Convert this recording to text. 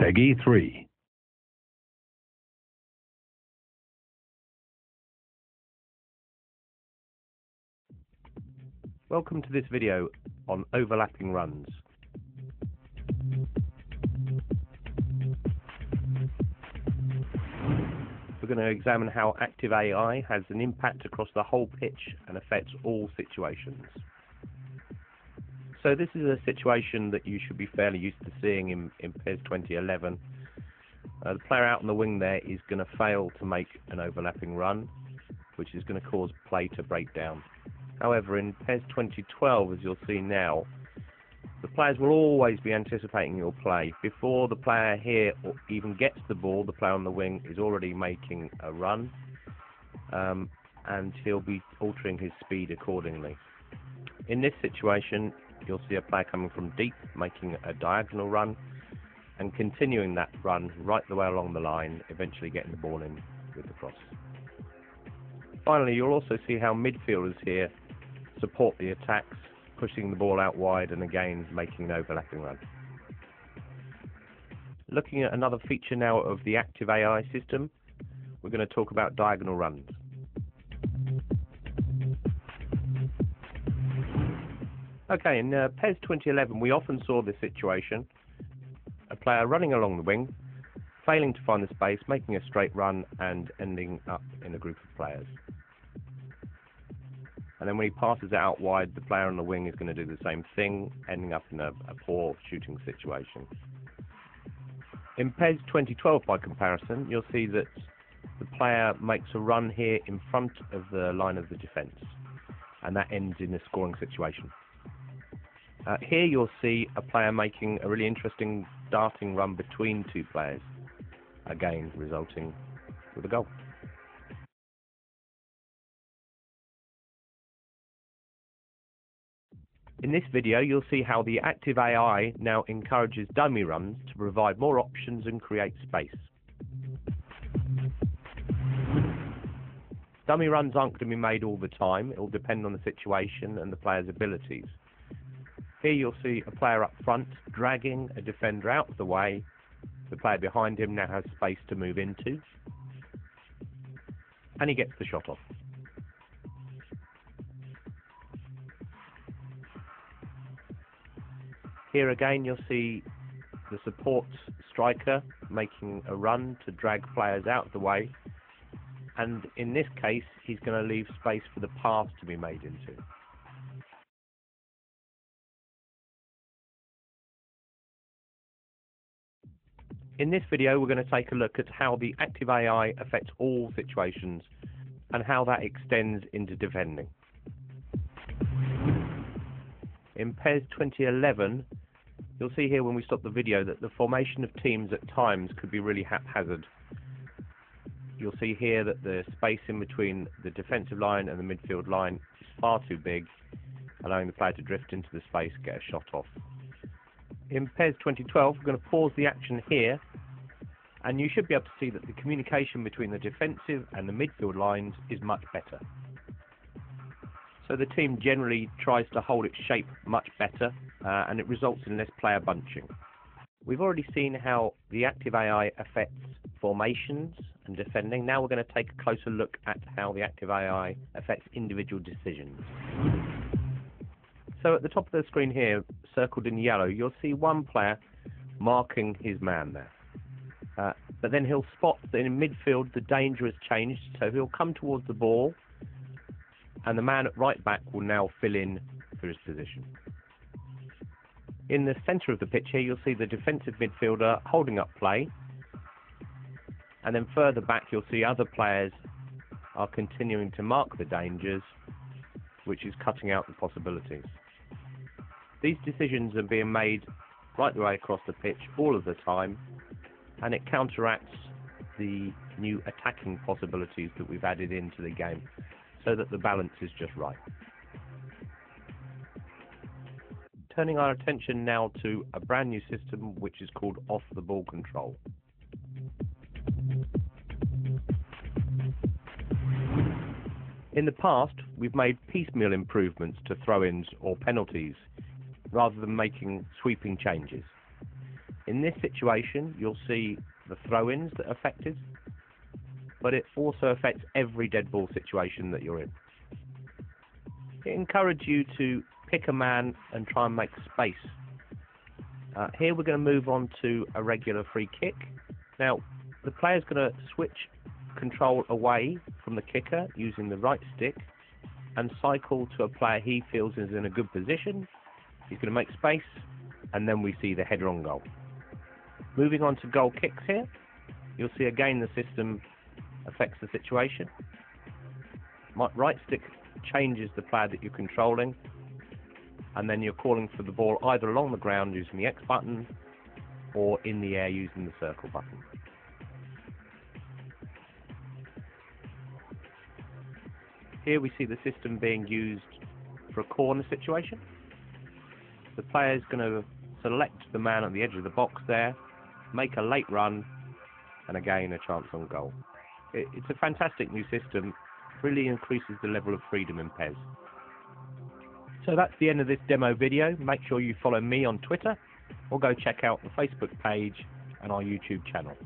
Peggy 3. Welcome to this video on overlapping runs. We're going to examine how active AI has an impact across the whole pitch and affects all situations. So this is a situation that you should be fairly used to seeing in PES 2011. The player out on the wing there is going to fail to make an overlapping run, which is going to cause play to break down. However, in PES 2012, as you'll see now, the players will always be anticipating your play. Before the player here even gets the ball, the player on the wing is already making a run, and he'll be altering his speed accordingly. In this situation, you'll see a player coming from deep, making a diagonal run, and continuing that run right the way along the line, eventually getting the ball in with the cross. Finally, you'll also see how midfielders here support the attacks, pushing the ball out wide and again making an overlapping run. Looking at another feature now of the active AI system, we're going to talk about diagonal runs. Okay, in PES 2011 we often saw this situation, a player running along the wing, failing to find the space, making a straight run and ending up in a group of players. And then when he passes it out wide, the player on the wing is going to do the same thing, ending up in a poor shooting situation. In PES 2012, by comparison, you'll see that the player makes a run here in front of the line of the defence, and that ends in a scoring situation. Here you'll see a player making a really interesting darting run between two players, again resulting with a goal. In this video, you'll see how the active AI now encourages dummy runs to provide more options and create space. Dummy runs aren't going to be made all the time. It will depend on the situation and the player's abilities. Here you'll see a player up front dragging a defender out of the way. The player behind him now has space to move into, and he gets the shot off. Here again you'll see the support striker making a run to drag players out of the way, and in this case he's going to leave space for the pass to be made into. In this video we're going to take a look at how the active AI affects all situations and how that extends into defending. In PES 2011, you'll see here when we stop the video that the formation of teams at times could be really haphazard. You'll see here that the space in between the defensive line and the midfield line is far too big, allowing the player to drift into the space, get a shot off. In PES 2012, we're going to pause the action here, and you should be able to see that the communication between the defensive and the midfield lines is much better. So the team generally tries to hold its shape much better, and it results in less player bunching. We've already seen how the active AI affects formations and defending. Now we're going to take a closer look at how the active AI affects individual decisions. So at the top of the screen here, circled in yellow, you'll see one player marking his man there. But then he'll spot that in midfield the danger has changed, so he'll come towards the ball, and the man at right back will now fill in for his position. In the centre of the pitch here, you'll see the defensive midfielder holding up play, and then further back you'll see other players are continuing to mark the dangers, which is cutting out the possibilities. These decisions are being made right the way across the pitch all of the time, and it counteracts the new attacking possibilities that we've added into the game, so that the balance is just right. Turning our attention now to a brand new system which is called off-the-ball control. In the past, we've made piecemeal improvements to throw-ins or penalties rather than making sweeping changes. In this situation, you'll see the throw-ins that are affected, but it also affects every dead ball situation that you're in. It encourages you to pick a man and try and make space. Here we're going to move on to a regular free kick. Now, the player's going to switch control away from the kicker using the right stick and cycle to a player he feels is in a good position. He's going to make space, and then we see the header on goal. Moving on to goal kicks here, you'll see again the system affects the situation. Right stick changes the player that you're controlling, and then you're calling for the ball either along the ground using the X button or in the air using the circle button. Here we see the system being used for a corner situation. The player is going to select the man at the edge of the box there, make a late run, and again a chance on goal. It's a fantastic new system, really increases the level of freedom in PES. So that's the end of this demo video. Make sure you follow me on Twitter, or go check out the Facebook page and our YouTube channel.